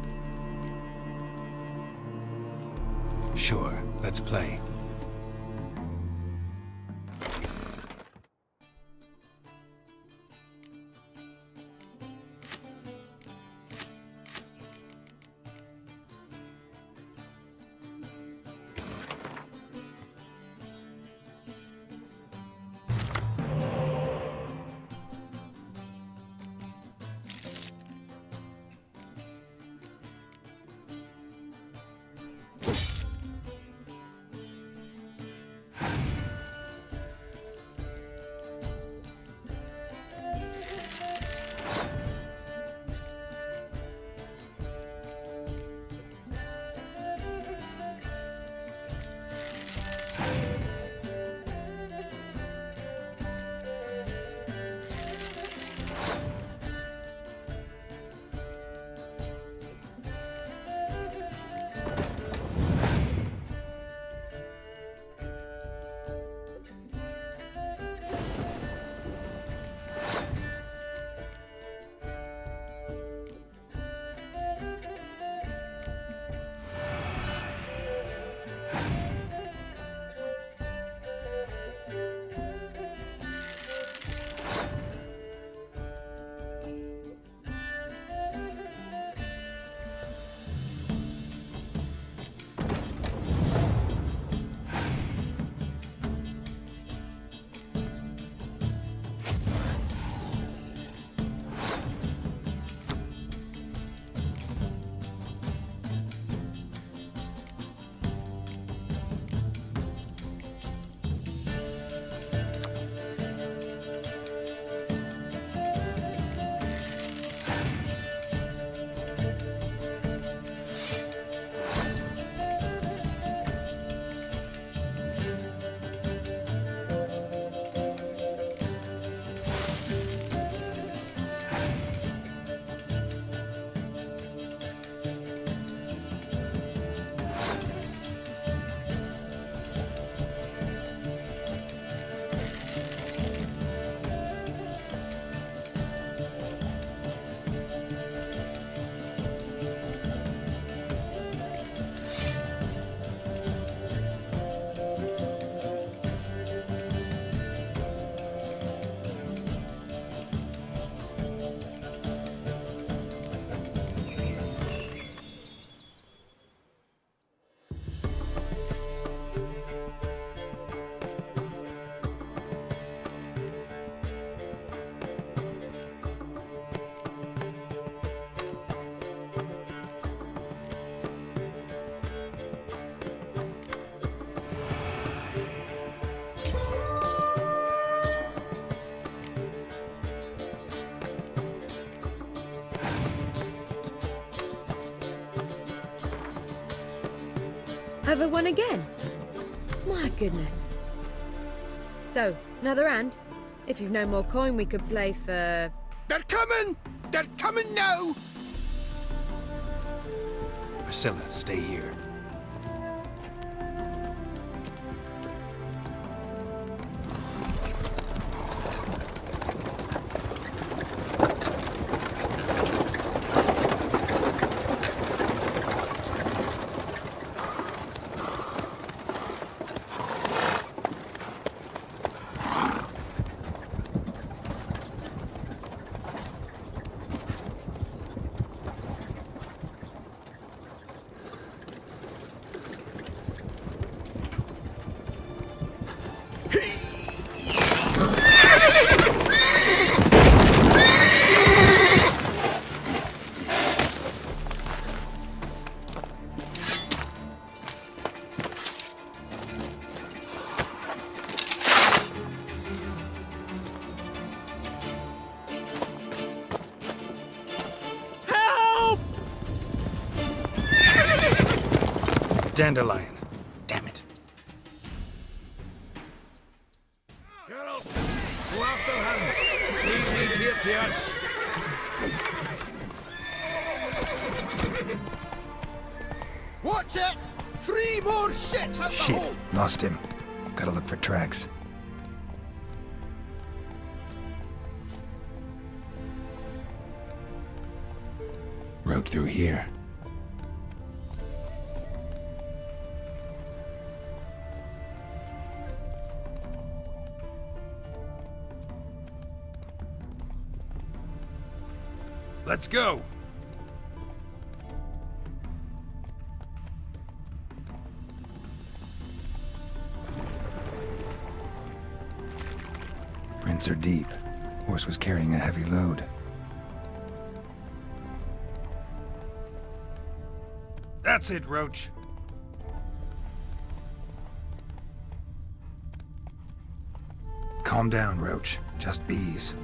Sure, let's play. Have a won again? My goodness. So, another hand? If you've no more coin, we could play for... They're coming! They're coming now! Priscilla, stay here. Dandelion. Damn it. Geralt, go after him. He's here to us. Watch it! 3 more shits at the Shit, hole! lost him. Gotta look for tracks. Road through here. Let's go. Prints are deep. Horse was carrying a heavy load. That's it, Roach. Calm down, Roach. Just bees.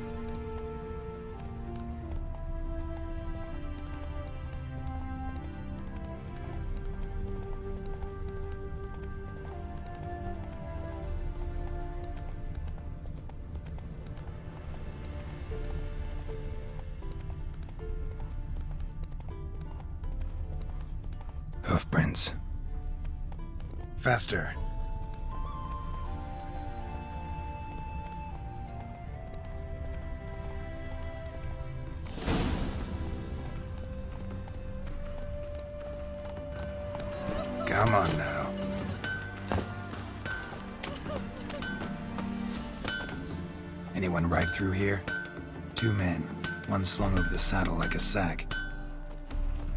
Hoofprints. Faster. Come on now. Anyone ride through here? 2 men. One slung over the saddle like a sack.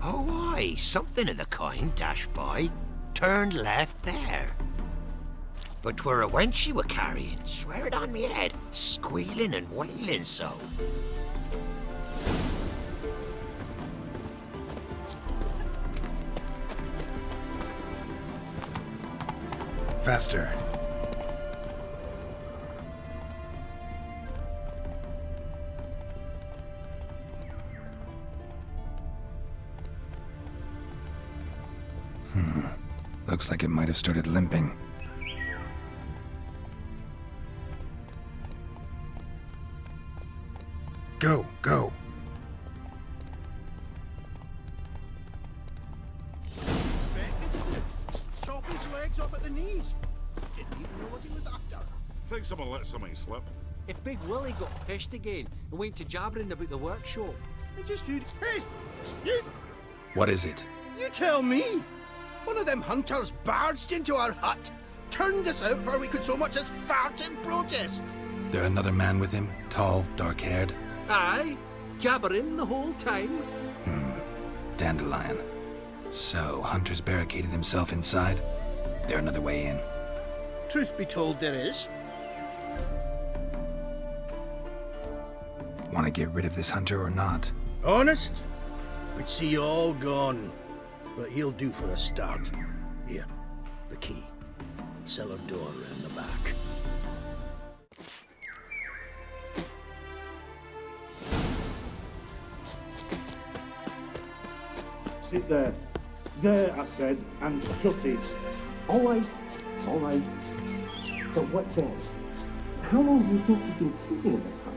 Oh, aye, something of the kind dashed by. Turned left there. But 'twere a wench you were carrying, swear it on me head, squealing and wailing so. Faster. Looks like it might have started limping. Go, go. Chop his legs off at the knees. Didn't even know what he was after. Think someone let something slip. If Big Willie got pissed again and went to jabbering about the workshop. I just heard, hey, you What is it? tell me. One of them hunters barged into our hut, turned us out before we could so much as fart in protest. There another man with him? Tall, dark-haired? Aye, jabbering the whole time. Dandelion. So, Hunter's barricaded himself inside? There another way in? Truth be told, there is. Want to get rid of this Hunter or not? Honest? We'd see you all gone. But he'll do for a start. Here, the key. Cellar door round the back. Sit there. There, I said, and shut it. All right. But what then? How long do you think you've been keeping this hut?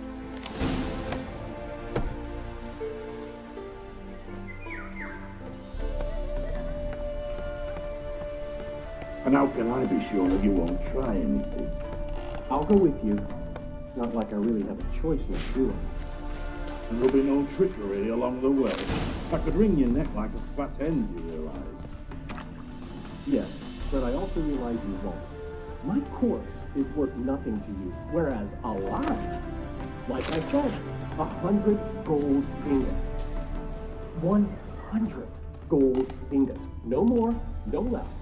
And how can I be sure that you won't try anything? I'll go with you. Not like I really have a choice in doing. And there'll be no trickery along the way. I could wring your neck like a fat hen, do you realize? Yes, but I also realize you won't. My corpse is worth nothing to you, whereas alive, like I said, 100 gold ingots. 100 gold ingots. No more, no less.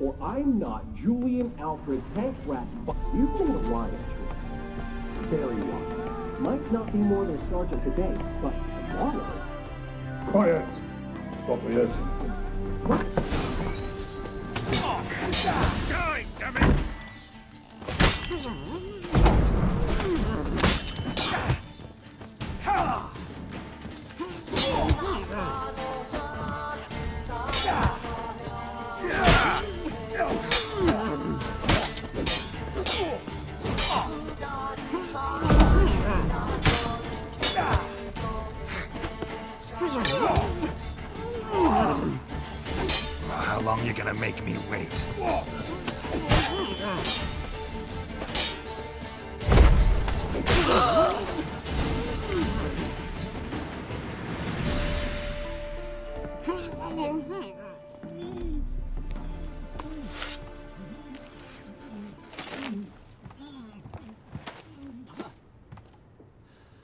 Or I'm not Julian Alfred Hank Rats. You've made a wise choice. Very wise. Might not be more than sergeant today, but tomorrow. Quiet! Thought we heard something. Die, damn it! How long you gonna make me wait?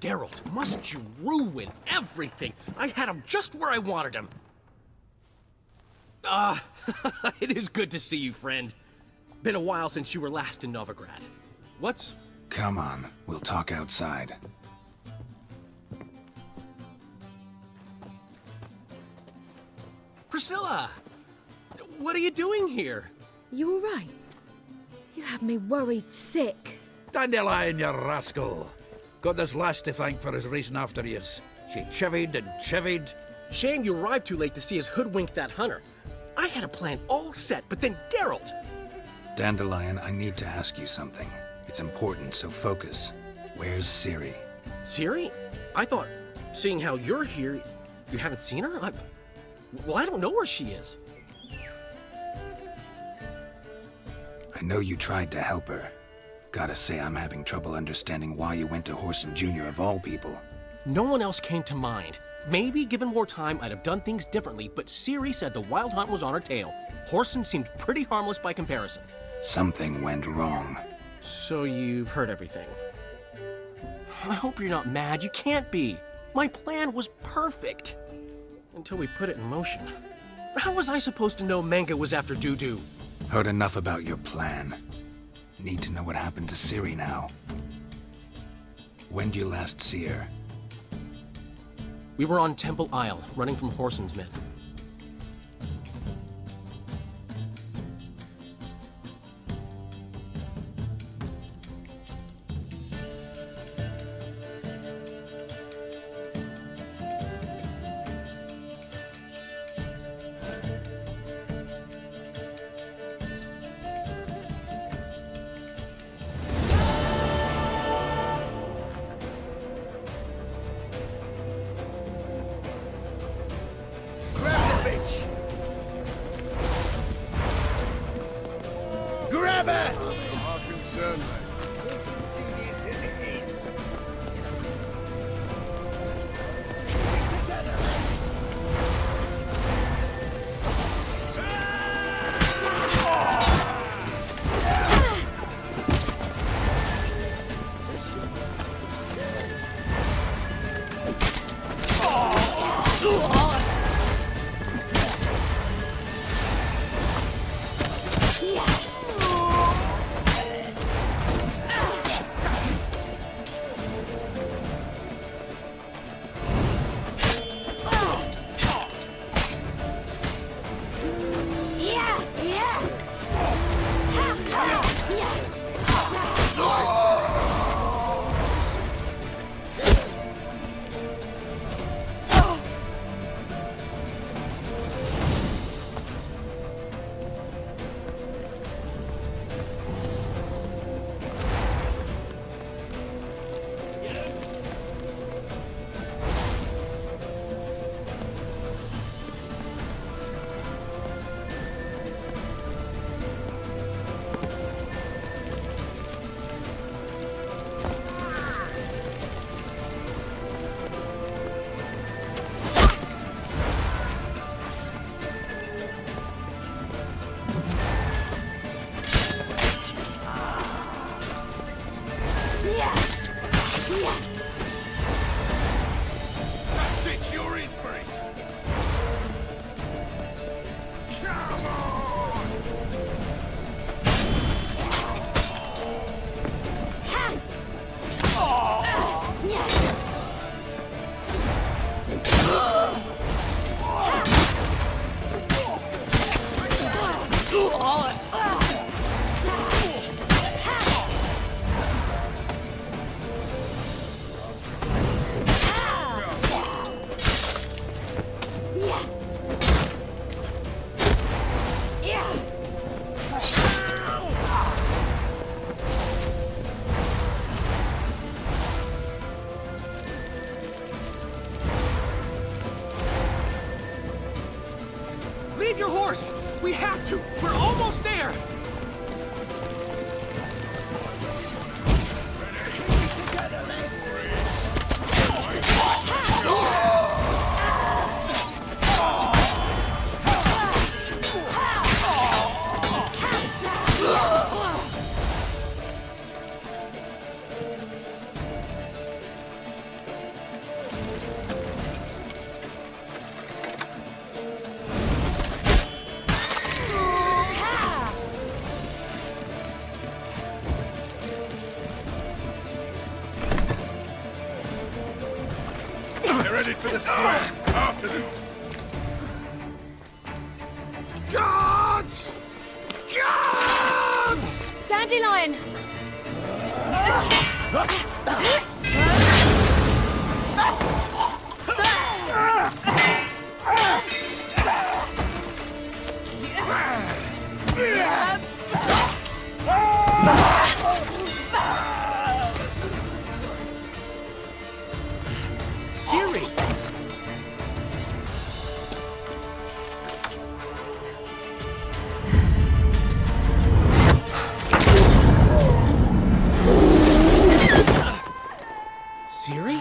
Geralt, must you ruin everything? I had him just where I wanted him. It is good to see you, friend. Been a while since you were last in Novigrad. What's... Come on, we'll talk outside. Priscilla! What are you doing here? You all right? You had me worried sick. Dandelion, you rascal! Got this lass to thank for his racing after yous. She chivied and chivied. Shame you arrived too late to see us hoodwink that hunter. I had a plan all set, but then Geralt! Dandelion, I need to ask you something. It's important, so focus. Where's Ciri? Ciri? I thought, seeing how you're here, you haven't seen her? Well, I don't know where she is. I know you tried to help her. Gotta say, I'm having trouble understanding why you went to Whoreson Jr. of all people. No one else came to mind. Maybe, given more time, I'd have done things differently, but Ciri said the Wild Hunt was on her tail. Whoreson seemed pretty harmless by comparison. Something went wrong. So you've heard everything. I hope you're not mad. You can't be. My plan was perfect. Until we put it in motion. How was I supposed to know Manga was after Dudu? Heard enough about your plan. Need to know what happened to Ciri now. When did you last see her? We were on Temple Isle, running from Whoreson's men. Grab her! Our concern, Save your horse! We have to! We're almost there! For the square! After them! Guards! Guards! Dandelion! Siri! Siri?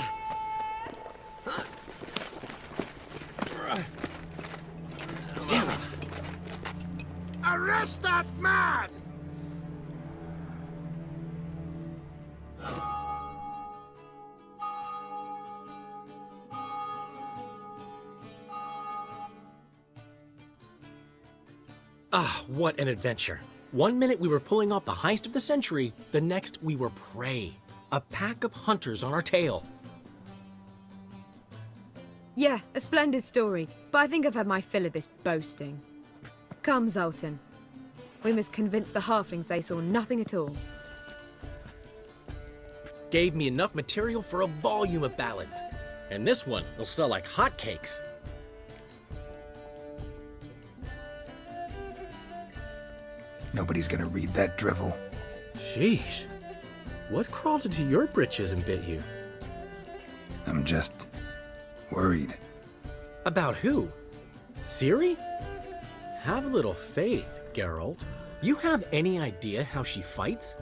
Damn it! Arrest that man! Ah, what an adventure. One minute we were pulling off the heist of the century, the next we were prey. A pack of hunters on our tail. Yeah, a splendid story, but I think I've had my fill of this boasting. Come, Zoltan. We must convince the halflings they saw nothing at all. Gave me enough material for a volume of ballads. And this one will sell like hotcakes. Nobody's gonna read that drivel. Sheesh. What crawled into your britches and bit you? I'm just worried. About who? Ciri? Have a little faith, Geralt. You have any idea how she fights?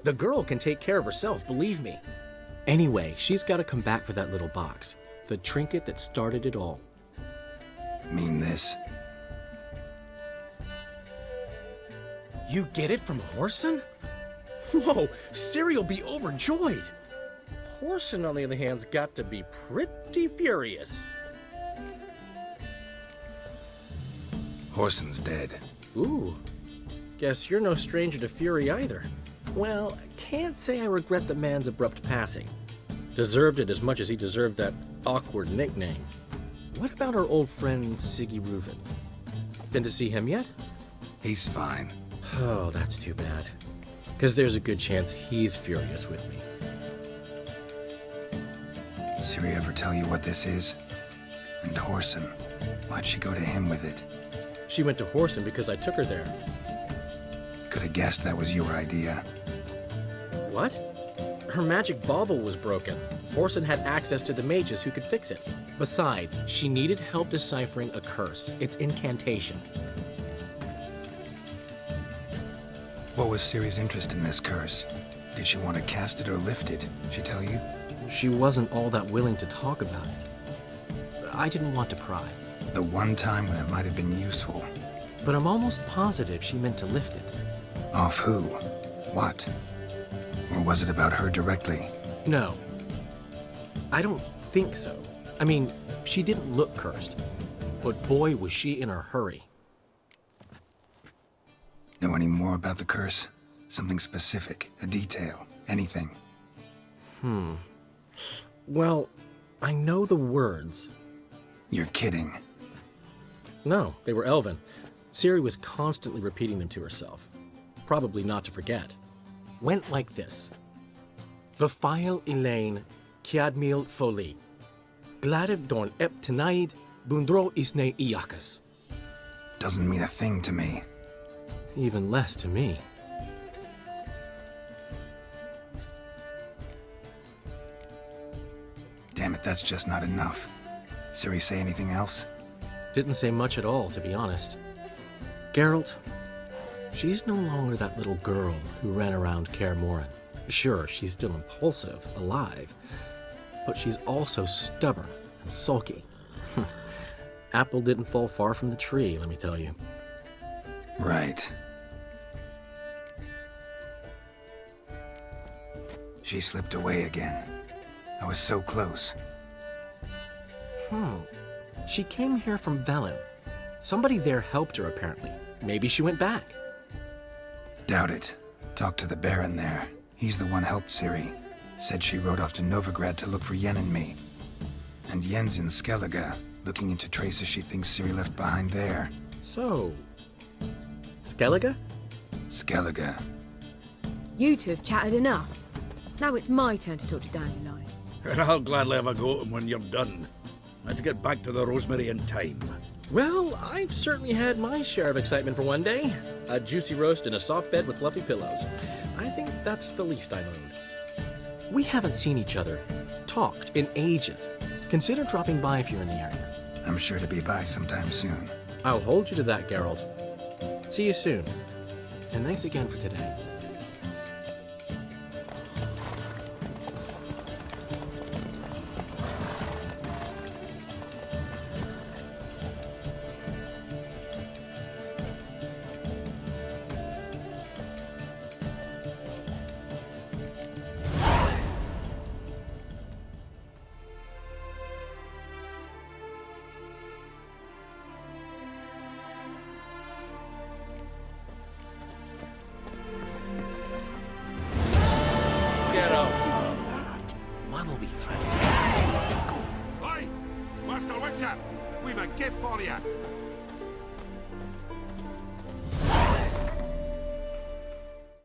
The girl can take care of herself, believe me. Anyway, she's got to come back for that little box. The trinket that started it all. Mean this? You get it from Whoreson? Whoa, Ciri'll be overjoyed. Whoreson, on the other hand's got to be pretty furious. Whoreson's dead. Ooh, guess you're no stranger to fury either. Well, I can't say I regret the man's abrupt passing. Deserved it as much as he deserved that awkward nickname. What about our old friend Siggy Reuven? Been to see him yet? He's fine. Oh, that's too bad. Because there's a good chance he's furious with me. Ciri ever tell you what this is? And Whoreson, why'd she go to him with it? She went to Whoreson because I took her there. Could have guessed that was your idea. What? Her magic bauble was broken. Whoreson had access to the mages who could fix it. Besides, she needed help deciphering a curse. It's incantation. What was Ciri's interest in this curse? Did she want to cast it or lift it? She tell you? She wasn't all that willing to talk about it. I didn't want to pry. The one time when it might have been useful. But I'm almost positive she meant to lift it. Off who? What? Or was it about her directly? No. I don't think so. I mean, she didn't look cursed. But boy, was she in a hurry. Know any more about the curse? Something specific, a detail, anything? Well, I know the words. You're kidding. No, they were Elven. Ciri was constantly repeating them to herself. Probably not to forget. Went like this. Vafile Elaine, Kiadmil Foli. Gladev Dorn Ep Tenaid, Bundro Isne Iakas. Doesn't mean a thing to me. Even less to me. Damn it, that's just not enough. Ciri say anything else? Didn't say much at all, to be honest. Geralt, she's no longer that little girl who ran around Kaer Morhen. Sure, she's still impulsive, alive, but she's also stubborn and sulky. Apple didn't fall far from the tree, let me tell you. Right. She slipped away again. I was so close. She came here from Velen. Somebody there helped her, apparently. Maybe she went back. Doubt it. Talked to the Baron there. He's the one helped Ciri. Said she rode off to Novigrad to look for Yen and me. And Yen's in Skellige, looking into traces she thinks Ciri left behind there. So, Skellige? Skellige. You two have chatted enough. Now it's my turn to talk to Dandelion. And I'll gladly have a go at him when you're done. Let's get back to the Rosemary in time. Well, I've certainly had my share of excitement for one day. A juicy roast in a soft bed with fluffy pillows. I think that's the least I owned. We haven't seen each other, talked in ages. Consider dropping by if you're in the area. I'm sure to be by sometime soon. I'll hold you to that, Geralt. See you soon. And thanks again for today. Hey, Master Witcher, we've a gift for you.